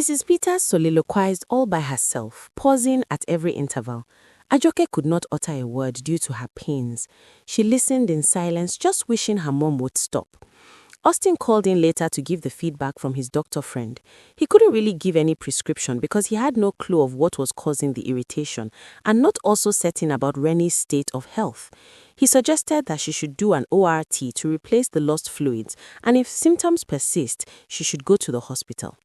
Mrs. Peters soliloquized all by herself, pausing at every interval. Ajoke could not utter a word due to her pains. She listened in silence, just wishing her mom would stop. Austin called in later to give the feedback from his doctor friend. He couldn't really give any prescription because he had no clue of what was causing the irritation and not also certain about Renie's state of health. He suggested that she should do an ORT to replace the lost fluids, and if symptoms persist, she should go to the hospital.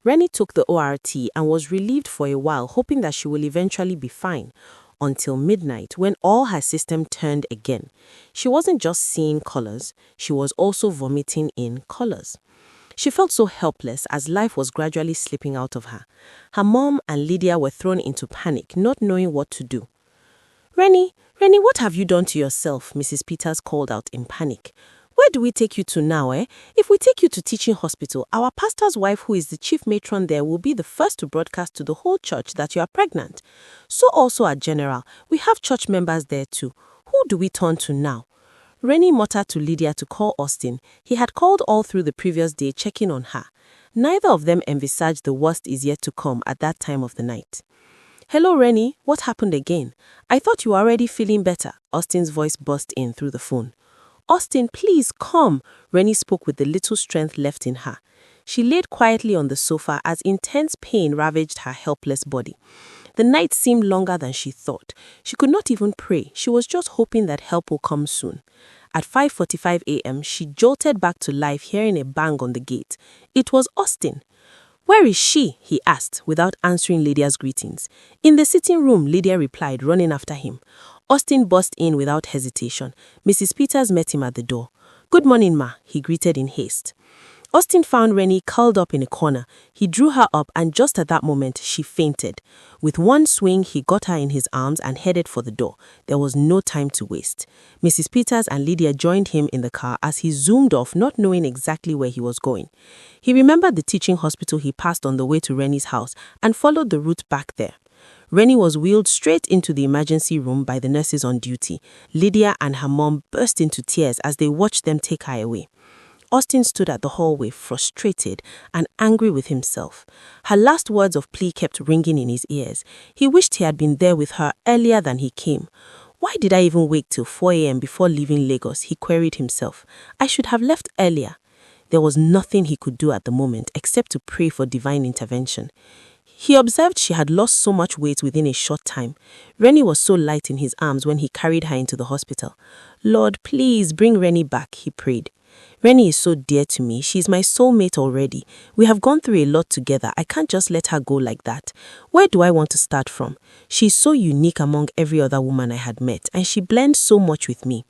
Renie took the ORT and was relieved for a while, hoping that she will eventually be fine, until midnight when all her system turned again. She wasn't just seeing colors, she was also vomiting in colors. She felt so helpless as life was gradually slipping out of her. Her mom and Lydia were thrown into panic, not knowing what to do. Renie, what have you done to yourself?" Mrs. Peters called out in panic. "Where do we take you to now, eh? If we take you to teaching hospital, our pastor's wife, who is the chief matron there, will be the first to broadcast to the whole church that you are pregnant. So also at General, we have church members there too. Who do we turn to now?" Renie muttered to Lydia to call Austin. He had called all through the previous day, checking on her. Neither of them envisaged the worst is yet to come at that time of the night. "Hello, Renie, what happened again? I thought you were already feeling better," Austin's voice burst in through the phone. "Austin, please come," Renie spoke with the little strength left in her. She laid quietly on the sofa as intense pain ravaged her helpless body. The night seemed longer than she thought. She could not even pray. She was just hoping that help will come soon. At 5:45 a.m., she jolted back to life, hearing a bang on the gate. It was Austin. "Where is she?" he asked, without answering Lydia's greetings. "In the sitting room," Lydia replied, running after him. Austin burst in without hesitation. Mrs. Peters met him at the door. "Good morning, ma," he greeted in haste. Austin found Renie curled up in a corner. He drew her up, and just at that moment, she fainted. With one swing, he got her in his arms and headed for the door. There was no time to waste. Mrs. Peters and Lydia joined him in the car as he zoomed off, not knowing exactly where he was going. He remembered the teaching hospital he passed on the way to Renie's house and followed the route back there. Renie was wheeled straight into the emergency room by the nurses on duty. Lydia and her mom burst into tears as they watched them take her away. Austin stood at the hallway, frustrated and angry with himself. Her last words of plea kept ringing in his ears. He wished he had been there with her earlier than he came. "Why did I even wait till 4 a.m. before leaving Lagos?" he queried himself. "I should have left earlier." There was nothing he could do at the moment except to pray for divine intervention. He observed she had lost so much weight within a short time. Renie was so light in his arms when he carried her into the hospital. "Lord, please bring Renie back," he prayed. "Renie is so dear to me. She's my soulmate already. We have gone through a lot together. I can't just let her go like that. Where do I want to start from? She's so unique among every other woman I had met, and she blends so much with me.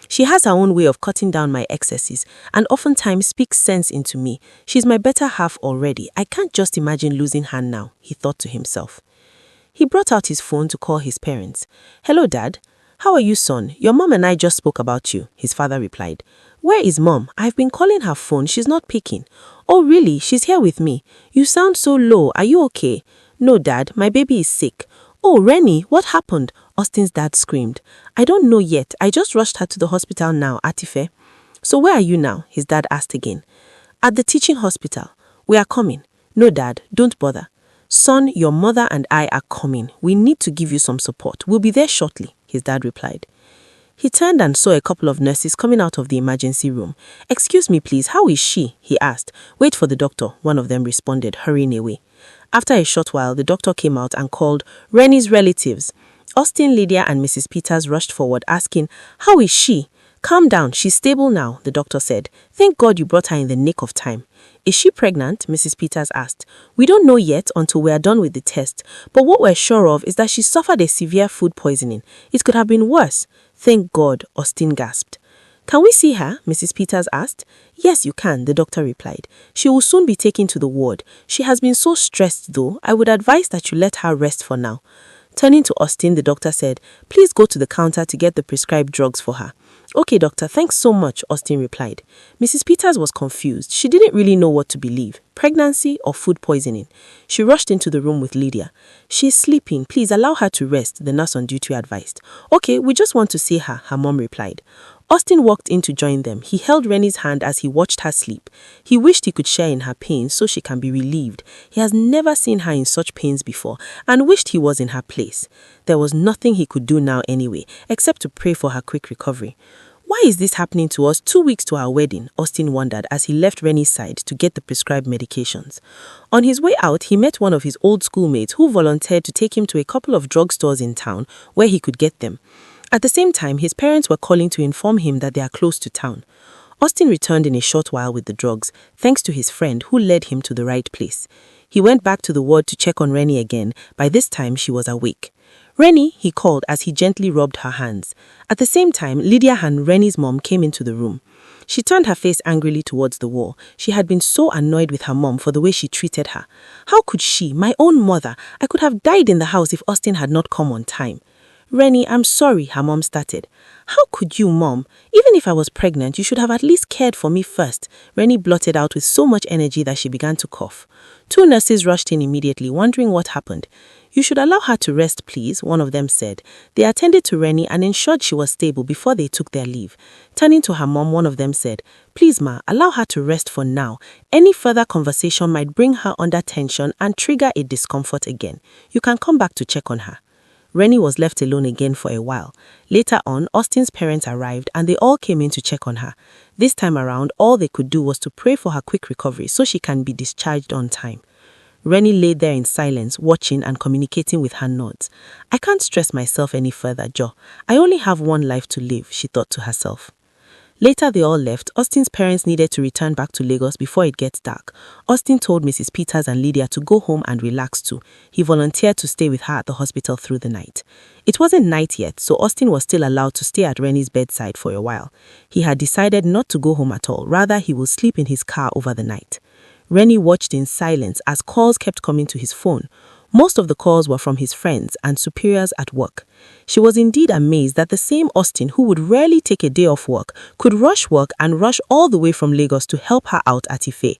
She has her own way of cutting down my excesses and oftentimes speaks sense into me. She's my better half already. I can't just imagine losing her now," he thought to himself. He brought out his phone to call his parents. "Hello, Dad. How are you, son? Your mom and I just spoke about you," his father replied. "Where is Mom? I've been calling her phone. She's not picking." "Oh, really? She's here with me. You sound so low. Are you okay?" "No, Dad. My baby is sick." "Oh, Renie, what happened?" Austin's dad screamed. "I don't know yet. I just rushed her to the hospital now, Atife." "So where are you now?" his dad asked again. "At the teaching hospital. We are coming." "No, Dad. Don't bother." "Son, your mother and I are coming. We need to give you some support. We'll be there shortly," his dad replied. He turned and saw a couple of nurses coming out of the emergency room. "Excuse me, please, how is she?" he asked. "Wait for the doctor," one of them responded, hurrying away. After a short while, the doctor came out and called Renie's relatives. Austin, Lydia, and Mrs. Peters rushed forward, asking, "How is she?" "Calm down, she's stable now," the doctor said. "Thank God you brought her in the nick of time." "Is she pregnant?" Mrs. Peters asked. "We don't know yet until we are done with the test, but what we're sure of is that she suffered a severe food poisoning. It could have been worse." "Thank God," Austin gasped. "Can we see her?" Mrs. Peters asked. "Yes, you can," the doctor replied. "She will soon be taken to the ward. She has been so stressed though. I would advise that you let her rest for now." Turning to Austin, the doctor said, "Please go to the counter to get the prescribed drugs for her." "Okay, doctor, thanks so much," Austin replied. Mrs. Peters was confused. She didn't really know what to believe, pregnancy or food poisoning. She rushed into the room with Lydia. "She's sleeping. Please allow her to rest," the nurse on duty advised. "Okay, we just want to see her," her mom replied. Austin walked in to join them. He held Renie's hand as he watched her sleep. He wished he could share in her pain so she can be relieved. He has never seen her in such pains before and wished he was in her place. There was nothing he could do now anyway, except to pray for her quick recovery. Why is this happening to us 2 weeks to our wedding? Austin wondered as he left Renie's side to get the prescribed medications. On his way out, he met one of his old schoolmates who volunteered to take him to a couple of drugstores in town where he could get them. At the same time, his parents were calling to inform him that they are close to town. Austin returned in a short while with the drugs, thanks to his friend who led him to the right place. He went back to the ward to check on Renie again. By this time, she was awake. Renie, he called as he gently rubbed her hands. At the same time, Lydia and Renie's mom came into the room. She turned her face angrily towards the wall. She had been so annoyed with her mom for the way she treated her. How could she, my own mother? I could have died in the house if Austin had not come on time. Renie, I'm sorry, her mom started. How could you, Mom? Even if I was pregnant, you should have at least cared for me first. Renie blurted out with so much energy that she began to cough. 2 nurses rushed in immediately, wondering what happened. You should allow her to rest, please, one of them said. They attended to Renie and ensured she was stable before they took their leave. Turning to her mom, one of them said, Please, Ma, allow her to rest for now. Any further conversation might bring her under tension and trigger a discomfort again. You can come back to check on her. Renie was left alone again for a while. Later on, Austin's parents arrived and they all came in to check on her. This time around, all they could do was to pray for her quick recovery so she can be discharged on time. Renie lay there in silence, watching and communicating with her nods. I can't stress myself any further, Joe. I only have one life to live, she thought to herself. Later they all left. Austin's parents needed to return back to Lagos before it gets dark. Austin told Mrs. Peters and Lydia to go home and relax too. He volunteered to stay with her at the hospital through the night. It wasn't night yet, so Austin was still allowed to stay at Renie's bedside for a while. He had decided not to go home at all, rather he would sleep in his car over the night. Renie watched in silence as calls kept coming to his phone. Most of the calls were from his friends and superiors at work. She was indeed amazed that the same Austin who would rarely take a day off work could rush work and rush all the way from Lagos to help her out at Ife.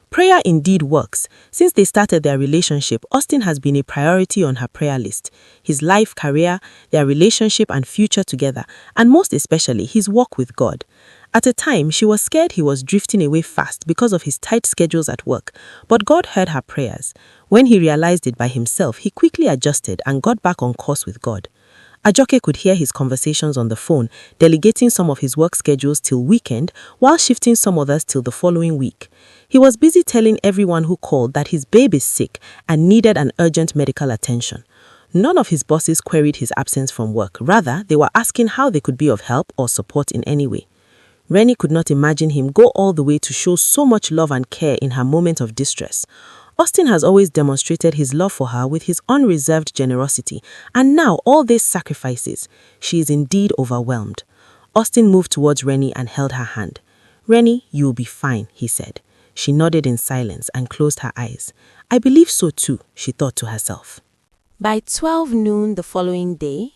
Prayer indeed works. Since they started their relationship, Austin has been a priority on her prayer list. His life, career, their relationship and future together, and most especially his walk with God. At a time, she was scared he was drifting away fast because of his tight schedules at work, but God heard her prayers. When he realized it by himself, he quickly adjusted and got back on course with God. Ajoke could hear his conversations on the phone, delegating some of his work schedules till weekend, while shifting some others till the following week. He was busy telling everyone who called that his babe is sick and needed an urgent medical attention. None of his bosses queried his absence from work. Rather, they were asking how they could be of help or support in any way. Renie could not imagine him go all the way to show so much love and care in her moment of distress. Austin has always demonstrated his love for her with his unreserved generosity, and now all these sacrifices. She is indeed overwhelmed. Austin moved towards Renie and held her hand. Renie, you will be fine, he said. She nodded in silence and closed her eyes. I believe so too, she thought to herself. By 12 noon the following day,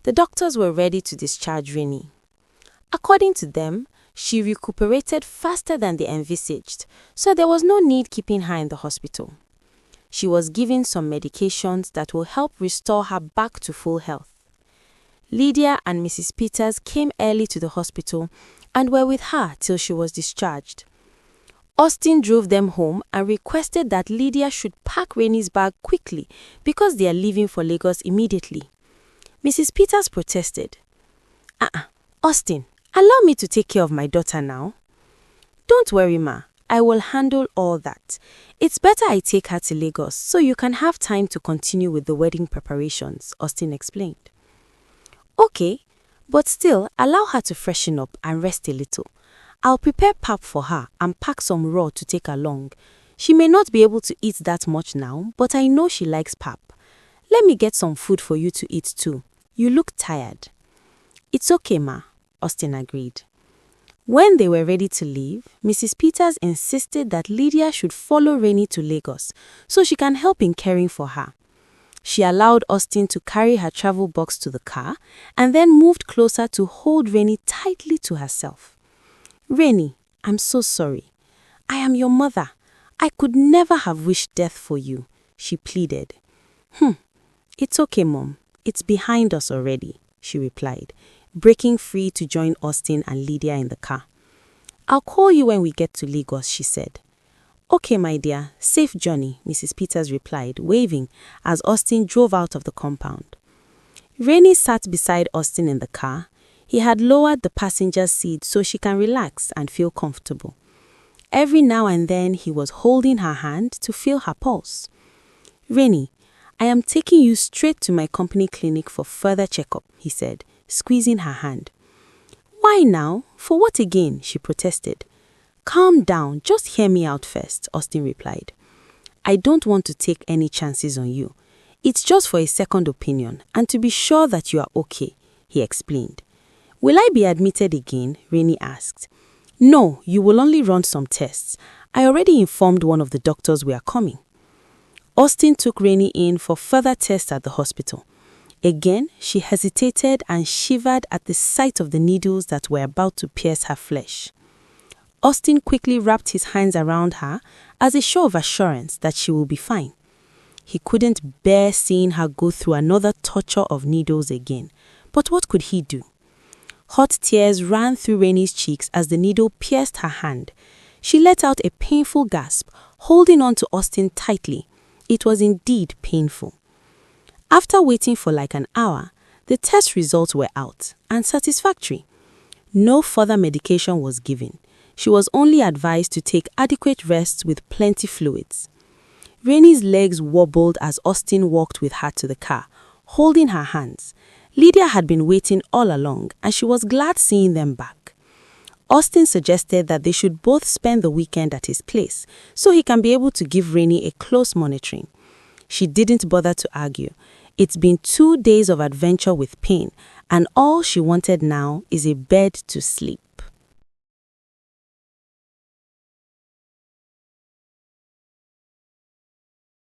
the doctors were ready to discharge Renie. According to them, she recuperated faster than they envisaged, so there was no need keeping her in the hospital. She was given some medications that will help restore her back to full health. Lydia and Mrs. Peters came early to the hospital and were with her till she was discharged. Austin drove them home and requested that Lydia should pack Renie's bag quickly because they are leaving for Lagos immediately. Mrs. Peters protested. Austin, allow me to take care of my daughter now. Don't worry, Ma. I will handle all that. It's better I take her to Lagos so you can have time to continue with the wedding preparations, Austin explained. Okay, but still allow her to freshen up and rest a little. I'll prepare pap for her and pack some raw to take along. She may not be able to eat that much now, but I know she likes pap. Let me get some food for you to eat too. You look tired. It's okay, Ma, Austin agreed. When they were ready to leave, Mrs. Peters insisted that Lydia should follow Renie to Lagos so she can help in caring for her. She allowed Austin to carry her travel box to the car and then moved closer to hold Renie tightly to herself. Renie, I'm so sorry. I am your mother. I could never have wished death for you, she pleaded. It's okay, Mom. It's behind us already, she replied. breaking free to join Austin and Lydia in the car. "I'll call you when we get to Lagos," she said. "Okay, my dear, safe journey," Mrs. Peters replied, waving as Austin drove out of the compound. Renie sat beside Austin in the car. He had lowered the passenger seat so she can relax and feel comfortable. Every now and then he was holding her hand to feel her pulse. "Renie, I am taking you straight to my company clinic for further checkup," he said, squeezing her hand. "Why now? For what again?" she protested. "Calm down, just hear me out first," Austin replied. "I don't want to take any chances on you. It's just for a second opinion and to be sure that you are okay," he explained. "Will I be admitted again?" Renie asked. "No, you will only run some tests. I already informed one of the doctors we are coming." Austin took Renie in for further tests at the hospital. Again, she hesitated and shivered at the sight of the needles that were about to pierce her flesh. Austin quickly wrapped his hands around her as a show of assurance that she will be fine. He couldn't bear seeing her go through another torture of needles again, but what could he do? Hot tears ran through Renie's cheeks as the needle pierced her hand. She let out a painful gasp, holding on to Austin tightly. It was indeed painful. After waiting for like an hour, the test results were out and satisfactory. No further medication was given. She was only advised to take adequate rest with plenty fluids. Renie's legs wobbled as Austin walked with her to the car, holding her hands. Lydia had been waiting all along, and she was glad seeing them back. Austin suggested that they should both spend the weekend at his place, so he can be able to give Renie a close monitoring. She didn't bother to argue. It's been 2 days of adventure with pain, and all she wanted now is a bed to sleep.